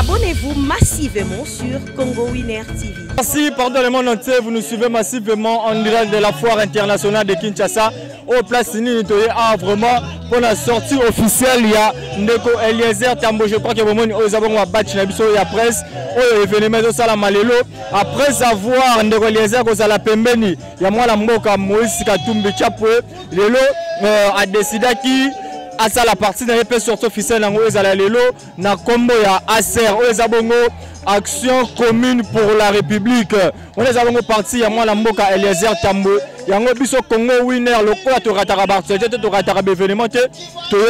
Abonnez-vous massivement sur Congo Winner TV. Merci, pardon le monde entier, vous nous suivez massivement en direct de la foire internationale de Kinshasa. Au place Nitoye a vraiment pour la sortie officielle, il y a Ndeko Eliezer Tambo. Je crois que vous avez un batch na biso ya presse au événement de Sala Malelo. Après avoir Ndeko Eliezer Kozala Pembeni, il y a moi la mboka Moïse Katumbi Chapwe. Lelo a décidé qui à ça la partie n'a pas sortie officielle dans Ozala Lelo na combo ya ASER Ozabongo Action commune pour la République. On est avons parti à moi la mboka Eliezer Tambo. Yango biso Congo Winner le quoi to ratara barthe to ratara événement to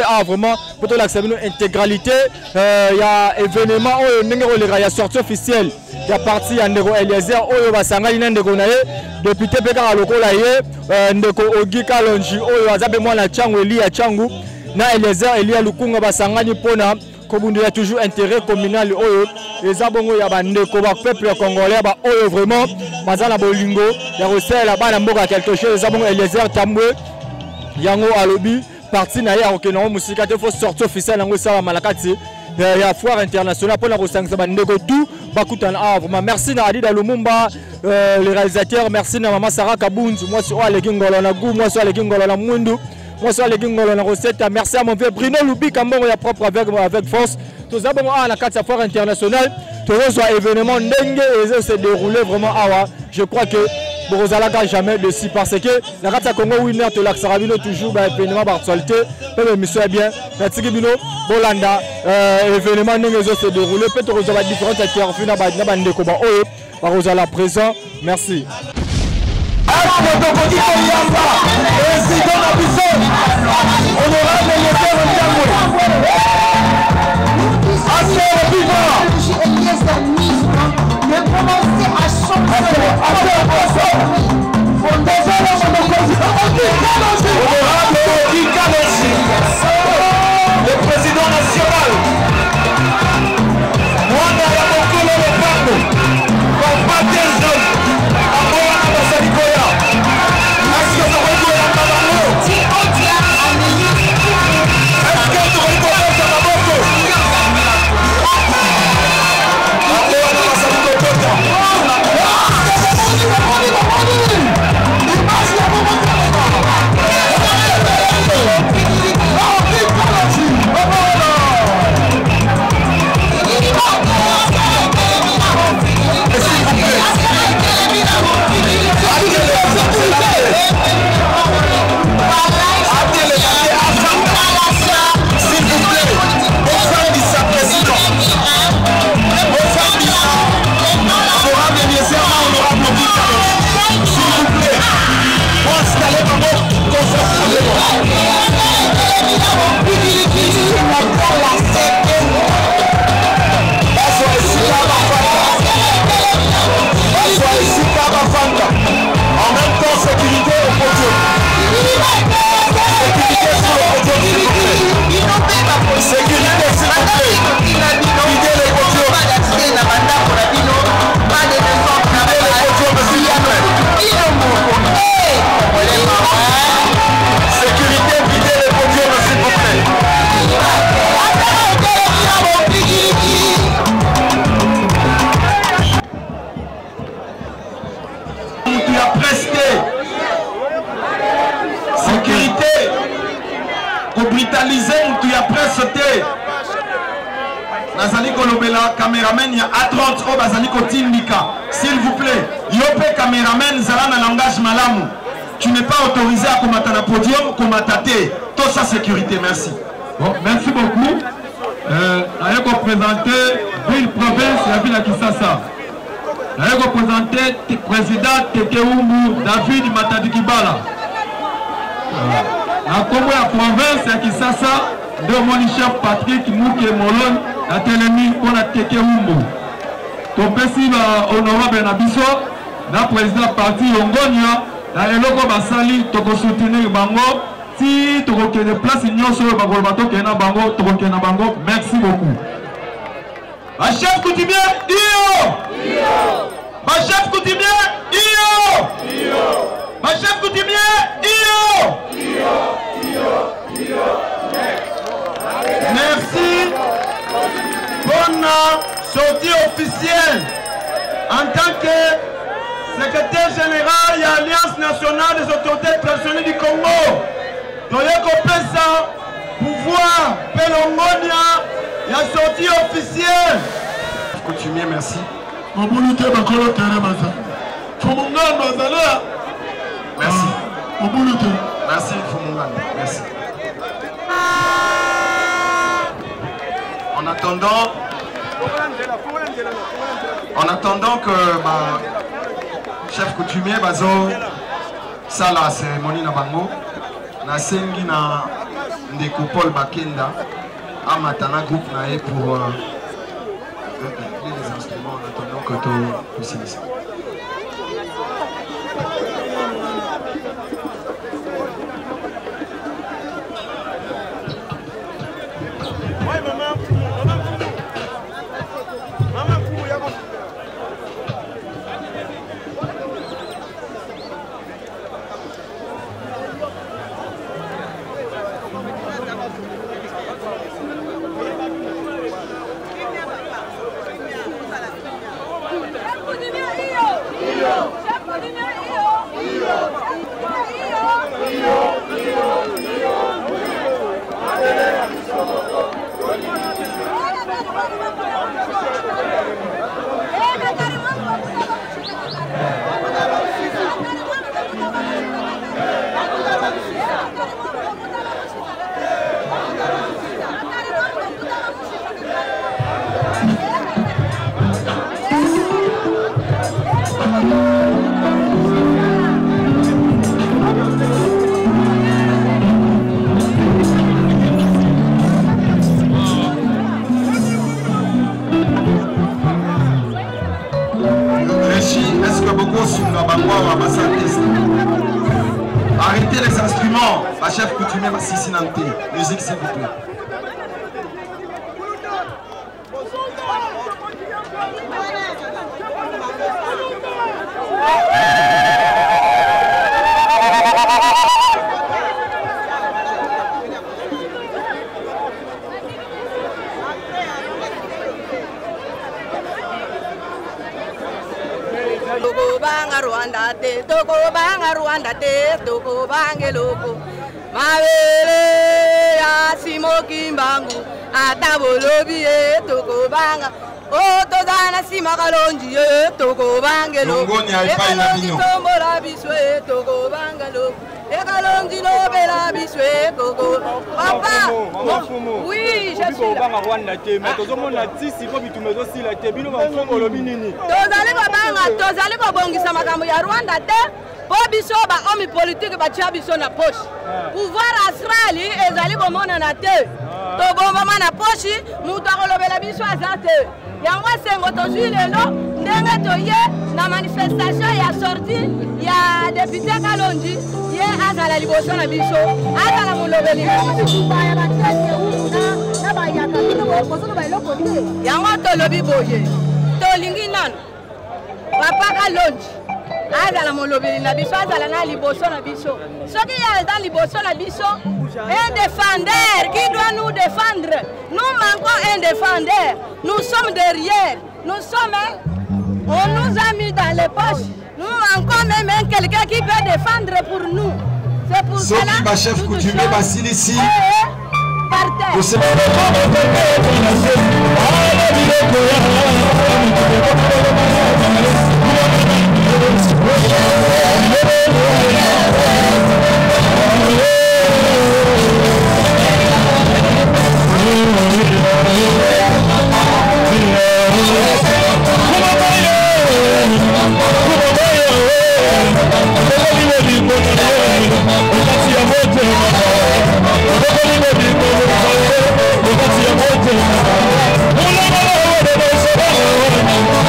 a vraiment pour l'accepter intégralité il y a événement o ndengero le ya sortie officielle il y a parti ya Ndeko Eliezer oyo basangani na ndeko na ye député peka lokola ye Ndeko Ogi Kalonji oyo azabe mwana changu Eli ya changu na Eliezer Elia Lukunga basangani pona Kobundi a toujours intérêt communal oyo ezabongo ya bandeko ba peuple congolais ba oyo vraiment bazala bolingo ya recel ba na mboka quelque chose ezabongo Eliezer Tambwe yango alobi parti na ya okeno musika te faut sortir officiel yango sala malakati ya foire internationale pour la resangisa bandeko tout bakutana vraiment merci na Adida Lumumba les réalisateurs merci na maman Sarah Kabunzi moi sur Aleki Ngolo na Gu moi sur Aleki Ngolo na Mundu. Moi, je suis la recette. Merci à mon frère Bruno Loubi, qui est propre avec force. Tout ça, à la 4 foire internationale, tout ça, événement dengue et se dérouler vraiment. Je crois que Borozala n'a jamais de si parce que la 4 Congo Winner, tu l'as toujours événement d'actualité. Mais monsieur est bien. Merci Bino, Bolanda, événement dengue se dérouler. Peut-être que vous avez différentes interviews dans la bande de combat. Borozala présent. Merci. Le président national, caméraman, il y a A30 au Basaliko Tindika. S'il vous plaît, Yopé caméraman, Zala na langage malamu. Tu n'es pas autorisé à commenter le podium, commenter. Toute sa sécurité, merci. Bon, merci beaucoup. Je vais présenter ville province et la ville de Kinshasa. Je vais présenter le président Tekeumbu David Matadikibala. La Congo la province de Kinshasa, de mon chef Patrick Mouké Molon. La télémie pour la Tekeumbu. Ton président honorable Nabiso, la président parti Ongonia, la Eloko Basali, Toko soutenir Bango, si Toko qui déplace Ignon sur le Bagolbato Kena Bango, Toko Kena Bango, merci beaucoup. Ma chef coutumier, Io! Ma chef coutumier, Io! Ma chef coutumier, Io! Merci. Bonne sortie officielle en tant que secrétaire général de l'Alliance nationale des autorités traditionnelles du Congo. Toyeko Pesa, pouvoir, Pelongonia, la sortie officielle. Coutumier, merci. Merci. Merci, Foumoungan. Merci. En attendant que chef coutumier bazo ça la cérémonie na bango na sengi na ndeko Paul Bakenda amatana groupe na e pour les instruments en attendant que tout s'initie. Arrêtez les instruments, ma chef coutumier Massissi Nanté. Musique s'il vous plaît. Toko banga Rwanda te, toko bange loko. Mawele ya simo kimbangu, atabolobi e toko banga. O tozana sima kalonji e toko bange loko. Ekalonji tombola biswe toko banga loko. Ekalonji nobela biswe toko. Papa, oui, je suis là. Rwanda te, mais tozomona tisi ko bitumezo sila te, bino ba mfongolo minini. Tozali ko banga, tozali ko bongisa makambo ya Rwanda te. Po biso ba homme politique ba tia biso na poche. Pouvoir astrali ezali ko mona na te. To bomba na poche, mutu akolobela biso azate. Yango sengo tozwi lelo ndenge toye na manifestation ya sortie ya député Kalonji ye azala liboso na biso. Azala mulobeli. Yango tolobi boye. Tolingi nanu. Papa Kalonji. Azala molobeli na biso, azala na liboso na biso. Soki ya dans liboso na biso, un défendeur qui doit nous défendre. Nous manquons un défendeur. Nous sommes derrière. Nous sommes, on nous a mis dans les poches. Nous manquons même quelqu'un qui peut défendre pour nous. C'est pour cela que ma chef coutumier Basile ici. Par terre.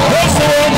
Let's go.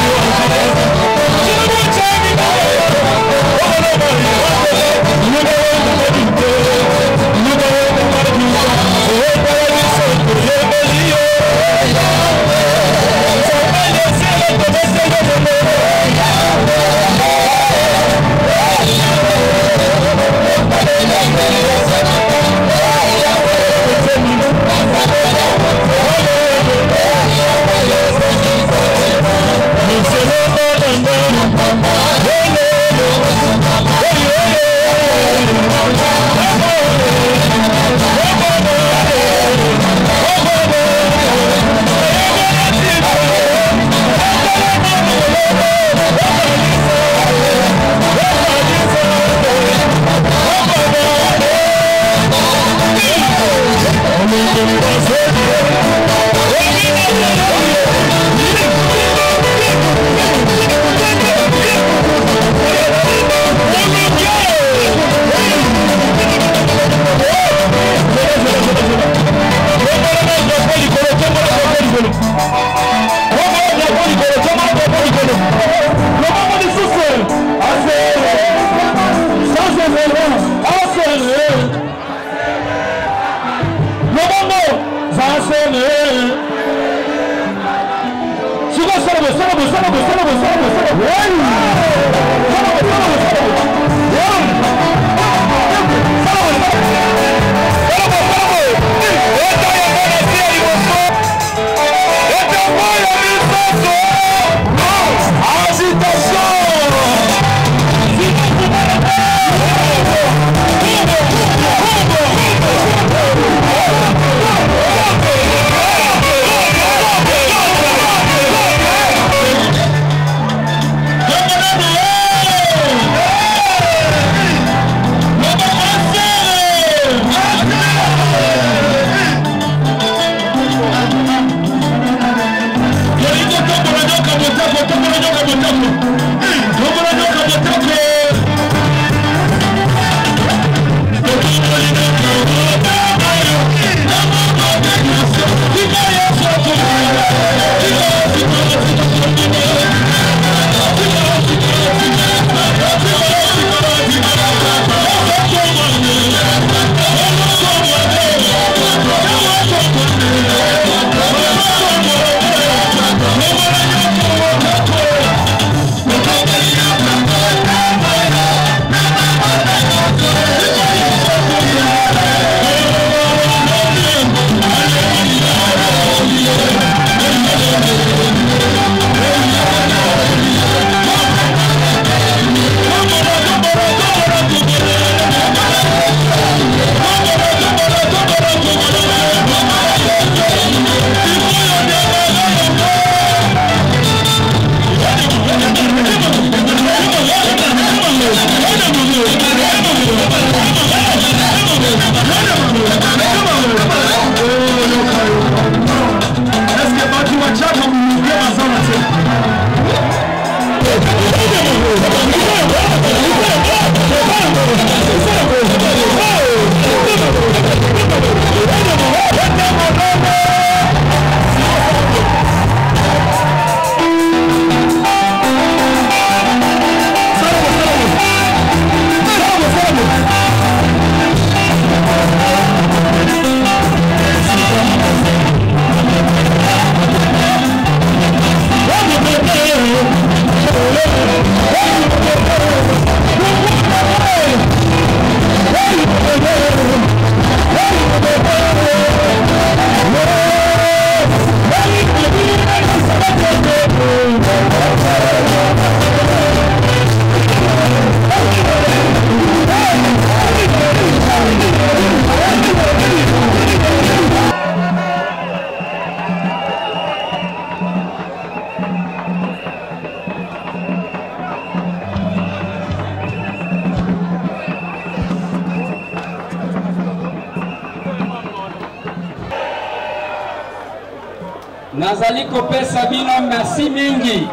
Nazali kopesa bino merci mingi.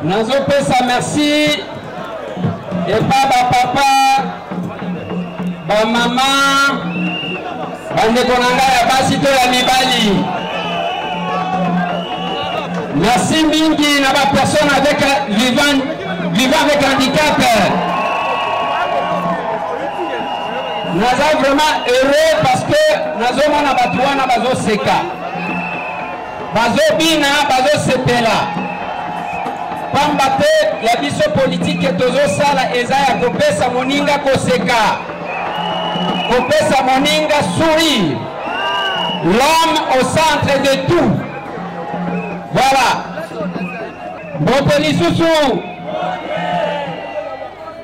Nazo pesa merci et ba papa, ba maman, bande konanga ya basi to ya mibali. Merci mingi na ba personne avec vivant avec handicap. Naza vraiment heureux parce que nazo mona batu wana bazo seka. Bazo bina, bazo sepela. Pambate ya biso politique tozo sala eza ya kopesa moninga koseka. Kopesa moninga sourire. L'homme au centre de tout. Voilà. Boteli susu.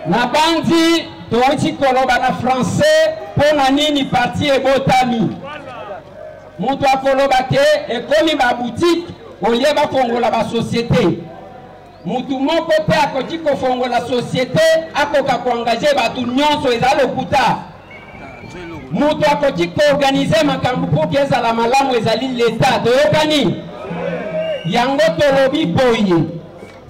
Na bandi toiti koloba na français pona nini parti ebotami. Mutu akoloba ke ekomi ba boutique olie ba kongola ba société. Mutu moko pe akoti ko fongola société akoka ko engager batu nyonso ezalo kuta. Mutu akoti ko organiser makambu po keza la malamu ezali l'état toyokani. Yango tolobi boye.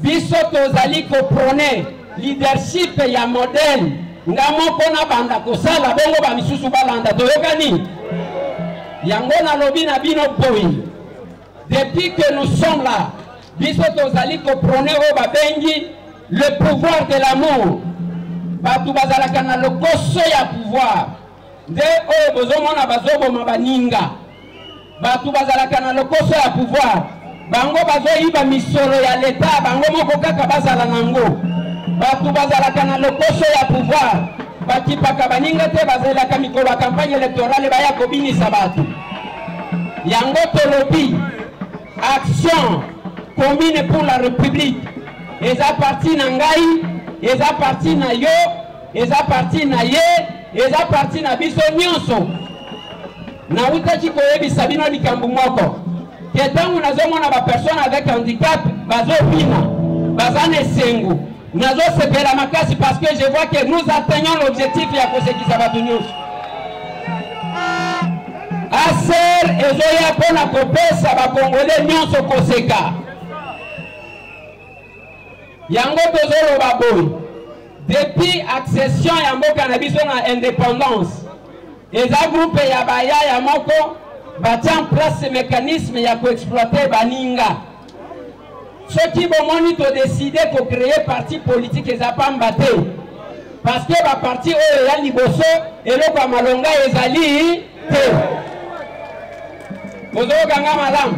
Biso tozali ko prôner leadership ya modèle. Ngamoko na banda kosala bongo ba misusu balanda toyokani. Yango na lobi na bino boye. Depuis que nous sommes là, biso tozali ko prôner o babengi le pouvoir de l'amour. Batu bazalaka na lokoso ya pouvoir. nde oyo bozomona bazoboma baninga bato bazalaka na lokoso ya pouvoir bango bazoyiba misolo ya leta bango moko kaka bazala nango bato bazalaka na lokoso ya pouvoir bakipaka baninga te bazalaka mikolo ya campagne électorale baya kobinisa bato yango tolobi action commune pour la république eza parti na ngai eza parti na yo eza parti na ye eza parti na biso nyonso nautaki koyebisa bino likambo moko ke ntango nazomona bapersone avec handicap bazobina baza na esengo nazosepela makasi parce que je vois que nous atteignons l'objectif ya kosekisa bato nyonso aser ezoya mpona kopesa bakongole nyonso koseka yango tozoloba boye depuis accession ya mboka na biso na indépendance eza groupe ya bayaya moko batia en place mécanisme ya koexploiter baninga soki bomoni todeside kocréer parti politique eza pamba te parce que baparti oyo eya liboso eloko ya malonga ezali te ozokanga malamu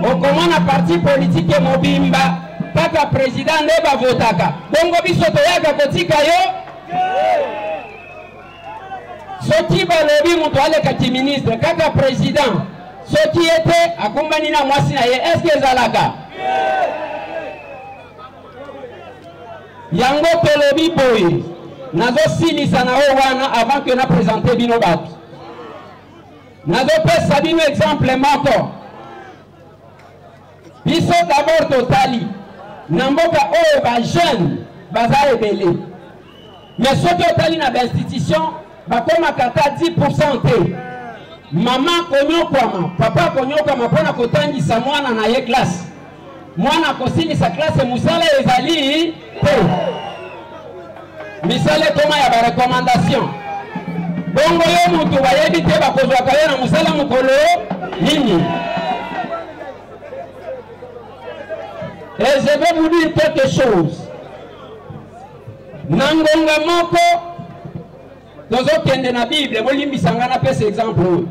okomona parti politique mobimba kaka président nde bavotaka bongo biso toyaka kotika yo soki balobi moto alekaki ministre kaka président soki ete akumbani na mwasi na ye eske ezalaka yango tolobi boye nazosilisa na oyo wana avant que na présente bino bato nazopesa bino exemple moko biso d'abord totali na mboka oyo bajeune baza ebele mais soki otali na bainstitution bakomaka ata 10% te mama konyokwama papa konyokwama mpona kotangisa mwana na ye classe mwana kosilisa classe mosala ezali te misala ekoma ya barecommandation bongo yo mutu bayebi te bakozwaka yo na mosala mokolo nini. Et je vais vous dire quelque chose. Nangonga moko tozokende na Bible bolimbisanga na pesa exemple.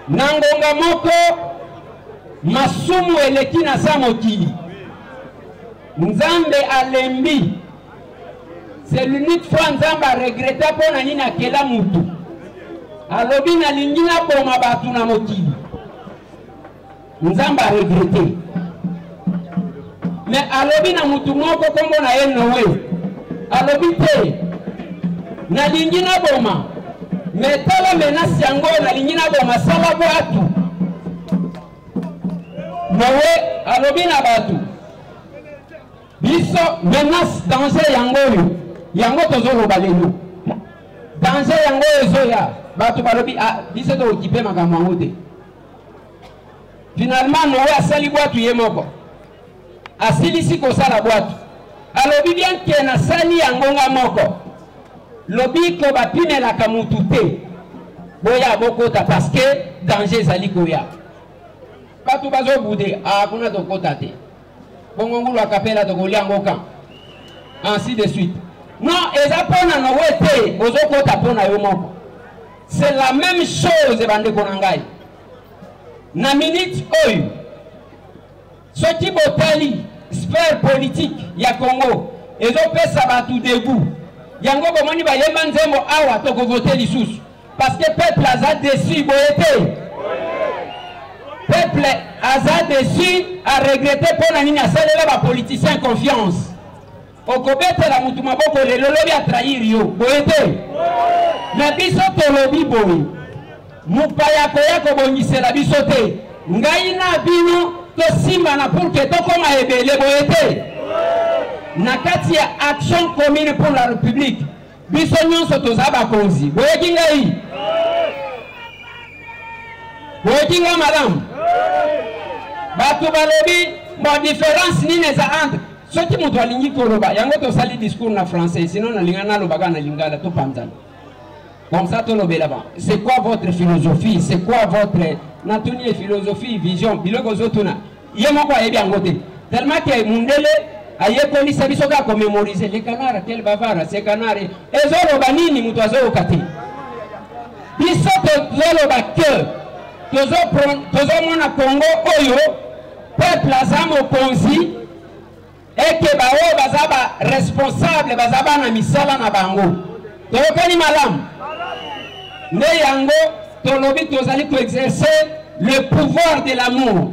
Nangonga moko masumu eleki na sa mokili. Nzambe alembi. C'est l'unique fois Nzambe a regretté pona nini akela mutu. Alobi na lingi na boma batu na mokili. Nzambe a regretté. Mais alobi na mutu moko kombo na ye Noé. Alobi te na lingi na boma. Mais tala menace yango na lingi na boma sala batu. Noé alobi na batu. Biso menace danger yango yo. Yango tozoloba lelo. Danger yango ezoya. Batu balobi ah biso to okipe makambo yango te. Finalement Noé asali bwatu ye moko. Asilisi kosala bwatu. Alobi bien ke na sali yangonga moko. Lobi ko bapinelaka mutu te. Boya bokota parce que danger ezali koya. Batu bazo bude ah kuna tokota te. Bongo ngulu akapela tokolia ngoka. Ainsi de suite. Non, ezapona Noé te ozokota pona yo moko. C'est la même chose bande konangai. Na minute oyo soki botali sphère politique ya Congo ezopesa batu debout yango bomoni bayemba nzembo awa toko voter lisusu parce que peuple aza déçu boyete peuple aza déçu a regretter pona nini asalela ba politicien confiance okobetela mutu maboko lelo lobi a trahir yo boyete na biso tolobi boye mupaya koya kobongisela biso te ngai na bino tosimba na pour que tokoma ebele boyete na kati ya action commune pour la république biso nyonso toza bakonzi boyeki ngai boyeki nga madame bato balobi bon différence nini eza entre soki moto alingi koloba yango tosali discours na français sinon nalinga nalobaka na lingala topanzana. Comme ça, c'est quoi votre philosophie? C'est quoi votre natuni philosophie, vision? Biloko zotuna. Yemo kwa ebi angote. Tellement que mundele ayekoli sabiso ka commémoriser les canards quel bavard ces canards ezolo banini mutu azo kati biso tozolo ba que tozo mona Congo oyo peuple azamo konzi eke bao bazaba responsable bazaba na misala na bango tokani malam ne yango tolobi tozali ko exercer le pouvoir de l'amour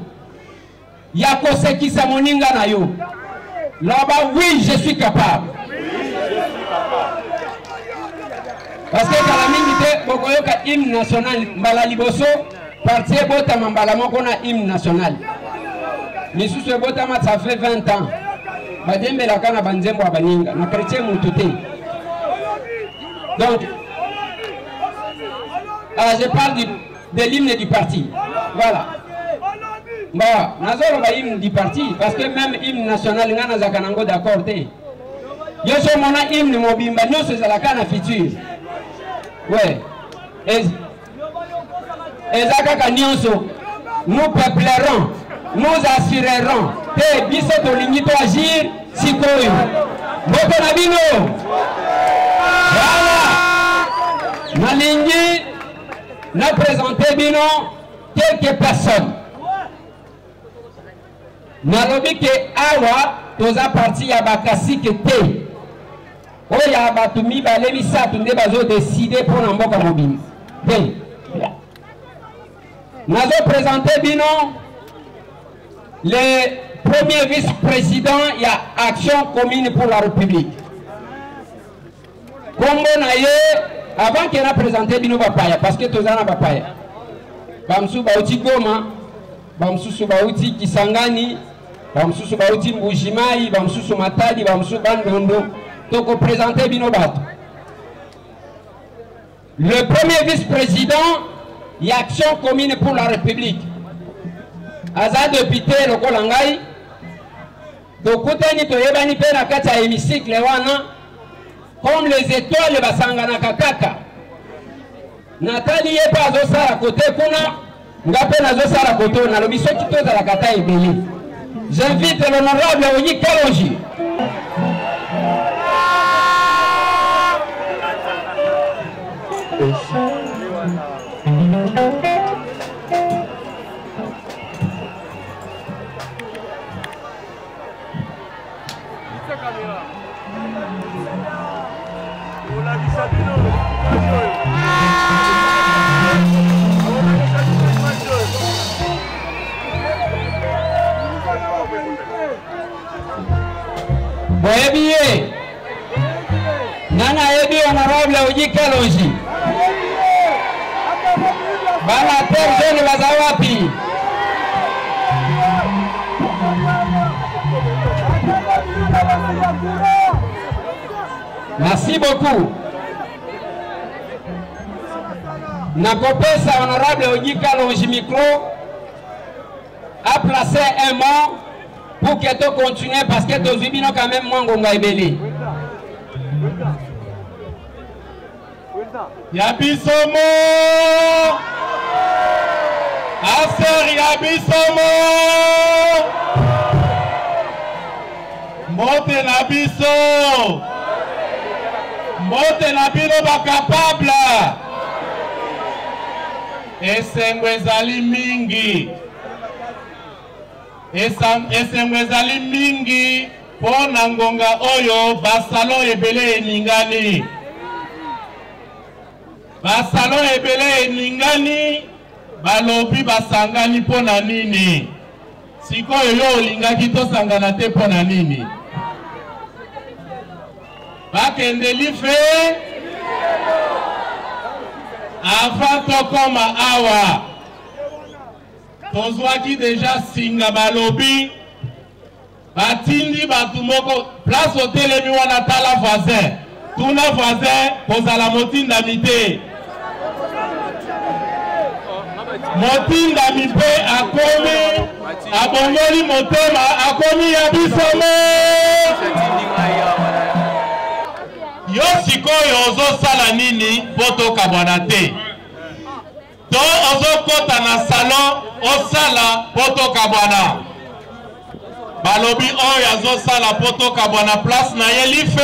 yako sekisa moninga na yo là-bas oui je suis capable parce que kalamingite bokoyoka hymne national mbala liboso parti bota mambala moko na hymne national misusu bota ma ça fait 20 ans badembe la kana banzembo abaninga na chrétien mututé donc je parle de l'hymne du parti voilà bon nazolo ba hymne du parti parce que même hymne national ngana za kanango d'accord te yo so mona hymne mobimba nyonso za la kana futur ouais ezaka nyonso nous peuplerons nous assurerons te biso to lingito agir sikoyo boto na bino voilà nalingi na présenter bino quelques personnes nalobi ke awa toza parti ya bakasike te oya batu mibale misatu nde bazo décider pour na mboka mobimba te nazo présenter bino le premier vice-président il y a Action Commune pour la République. Kombo na ye avant qu'il a présenté bino bapaya parce que tozana bapaya. Bamsu bauti Goma, bamsu bauti Kisangani, bamsu bauti Mbujimai, bamsu Matadi, bamsu Bandondo. Donc on présentait bino bato. Le premier vice-président il y a Action Commune pour la République. Aza député lokola ngai tokutani toyebani pe na kati ya hémicycle wana comme les étoiles basangana kaka Nathalie ye pa zo sala côté kuna ngape na zo sala côté na lobiso kito za la kata ebele. J'invite l'honorable Oyi Kalonji. Boyebiye nana ebi honorable Oyi Kalonji bana terre bazawapi merci beaucoup. Nakopesa honorable Oyi Kalonji micro a placé un mot pour que tu continues parce que tu as quand même Mwangonga Ebele. Yabisomo Aser Yabisomo Mote Nabiso Mote Nabino ba capable Esengo ezali mingi Esengo ezali mingi pona ngonga oyo basalo ebele eningani basalo ebele eningani balobi basangani pona nini sikoyo yo olingaki tosangana te pona nini bakende life avant tokoma awa tozwaki deja singa balobi batindi batu moko place otelemi wana tala voisin tuna voisin kozala motindami te motindami mpe akomi abongoli motema akomi ya bisomo yo sikoyo ozosala nini po tokabwana te to ozokota na salon osala po tokabwana balobi oyo azosala po tokabwa na place na ye life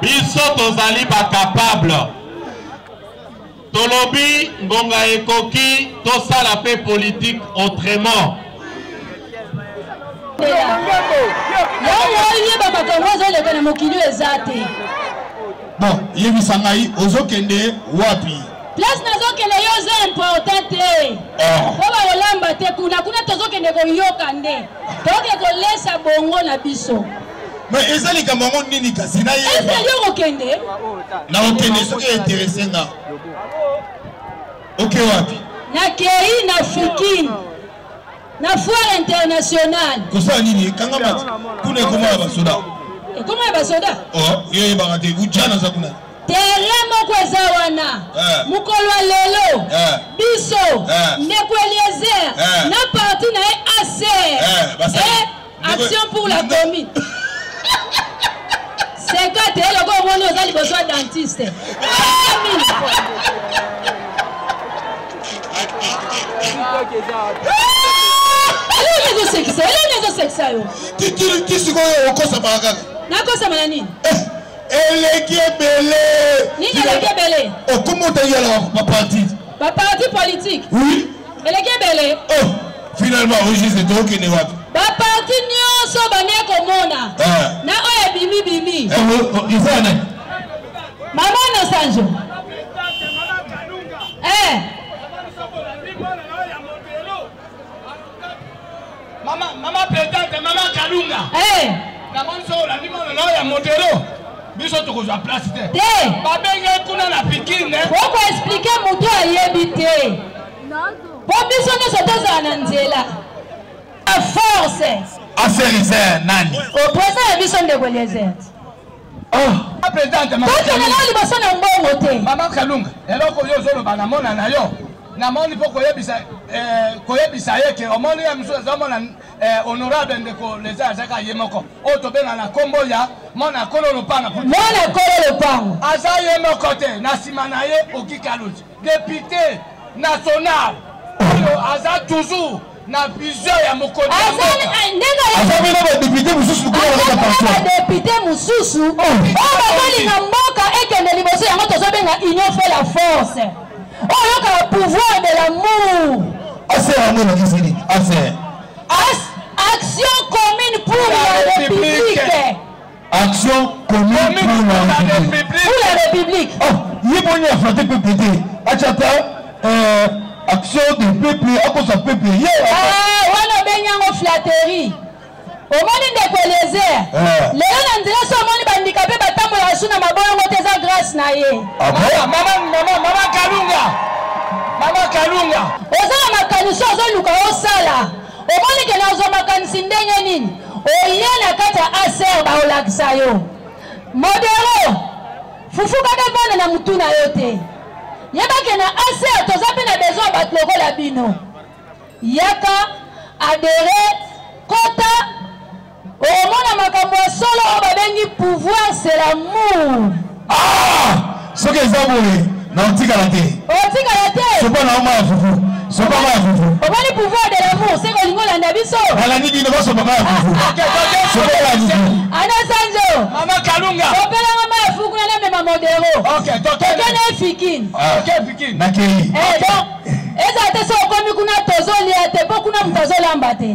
biso tozali bakapable tolobi ngonga ekoki tosala pe politique autrement bon yebisangai ozokende wapi place nazokende yo zo important te oba olamba te kuna tozokende koyoka nde toke kolesa bongo na biso mais ezali kamongo nini kasi na yeba est-ce que yo okende na okende soki intéressé nga ok wapi na kei na fikini na foire internationale kosala nini kanga mati kuna ekoma ya basoda ekoma ya basoda yo yebaka te ujana za kuna terrain moko eza wana mokolo ya lelo biso ndeko Eliezer na parti na ye ACR action pour la commune c'est que te eloko omoni oza liboso ya dentiste elenezosekisa yo tisikoyo okosama kaka nakosama na nini eleki ebele nini eleki ebele okomota yala baparti politique oui eleki ebele finalement ogise tokende wapi baparti nyonso banie komona na oyo ebimibimi izana mama Nosanjo Mama présidente, Mama Kalunga. Na monso la limon na ya modelo. Biso tokozwa place te. Babenge kuna na pikine. Poko expliquer mutu ayebi te. Po biso ne sotoza na nzela. A force. Affaire nani? Opposant biso ndeko Eliezer. Mama présidente, Mama Kalunga. Mama Kalunga. Eloko yo zolo bana mona na yo. Na moni po koyebisa yeke omoni ya mso zamona honorable ndeko leza zaka yemoko oto bena na kombo ya mona kololo pana mona kololo pana aza yemoko te na sima na ye okikaluti député national oyo aza toujours na vision ya mokodi aza bena ba député mususu ko na pension député mususu o bakali na mboka ekende liboso yango tozobenga union fait la force. Oh, il y a le pouvoir de l'amour. Action commune pour la République. Action commune pour la République. Oh, il y a une affaire de PPT. Action de peuple, à cause de peuple. Ah, on a bien une flatterie. Au moment de Eliezer, les gens qui sont handicapés, ils sont en grâce na ye. Mama Kalunga. Oza makanisi ozoluka osala. Omoni ke na ozo makanisi ndenge nini? Oye na kati ya ACR ba olakisa yo. Modero. Fufuka de bana na mutu na yo te. Yebake na ACR toza pe na besoin ba lokola bino. Yaka adhérer kota omona makambo ya solo babengi pouvoir c'est l'amour. Ce que les amoureux n'ont pas gardé. C'est pas normal, Foufou. C'est pas mal, Foufou. On va le pouvoir de l'amour, c'est que l'on a l'abisso. Elle a dit qu'il ne va pas Foufou. C'est pas la Foufou. Anna Sanjo. Mama Kalunga. On peut la maman Foufou, on a même Modero. Ok, donc. On est Fikin. Ok, Fikin. Nakei. Eh donc, eza te so komi kuna tozo lia te po kuna mtazo lamba te.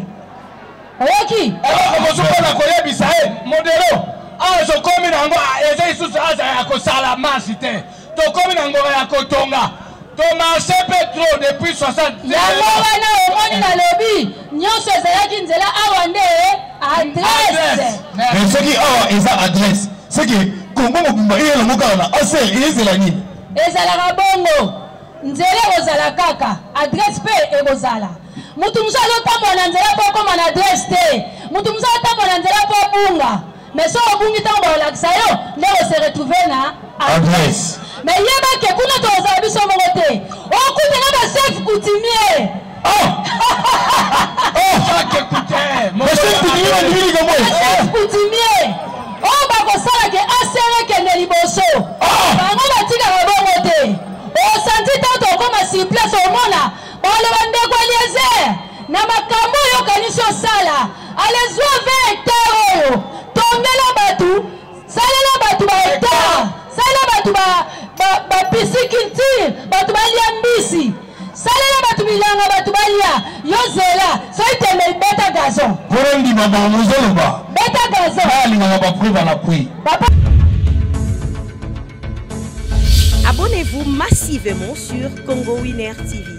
Oki. Alors, on se prend la koyebisa Modero. Ah, je komi nango eza isusu aza ya kosala masi te. To komi nango ya kotonga. To marché pétro depuis 60 ans. Yango wana omoni na lobi. Nyonso ezalaki nzela awa nde adresse. Mais ce qui a eza adresse. C'est que Congo mobimba ye na mokala na ACR ezela nini? Ezalaka bongo. Nzela kozala kaka. Adresse pe ekozala. Mutu musa azotambola na nzela po koma na adresse te. Mutu musa azotambola na nzela po bunga. Mais si on bungi tango olakisa yo, nde se retrouver na adresse. Mais yeba ke kuna to ozabi so mongote. O kuti na ba chef coutumier. Chaque coutumier. Mo chef coutumier ndiri ko boy. Chef coutumier. O ba ko sala ke asere ke ne liboso. Bango ba tika ba mongote. O santi tanto koma sur place au mona. Ba le bande ko Eliezer. Na makala allez zwa 20 hectares oyo tongela batu salela batu ba hectare salela batu ba pisciculture batu balia mbisi salela batu bilanga batu balia yozela soiteme beta gazon porondi baba muzoloba beta gazon alinga ba pruva na kui. Abonnez-vous massivement sur Congo Winner TV.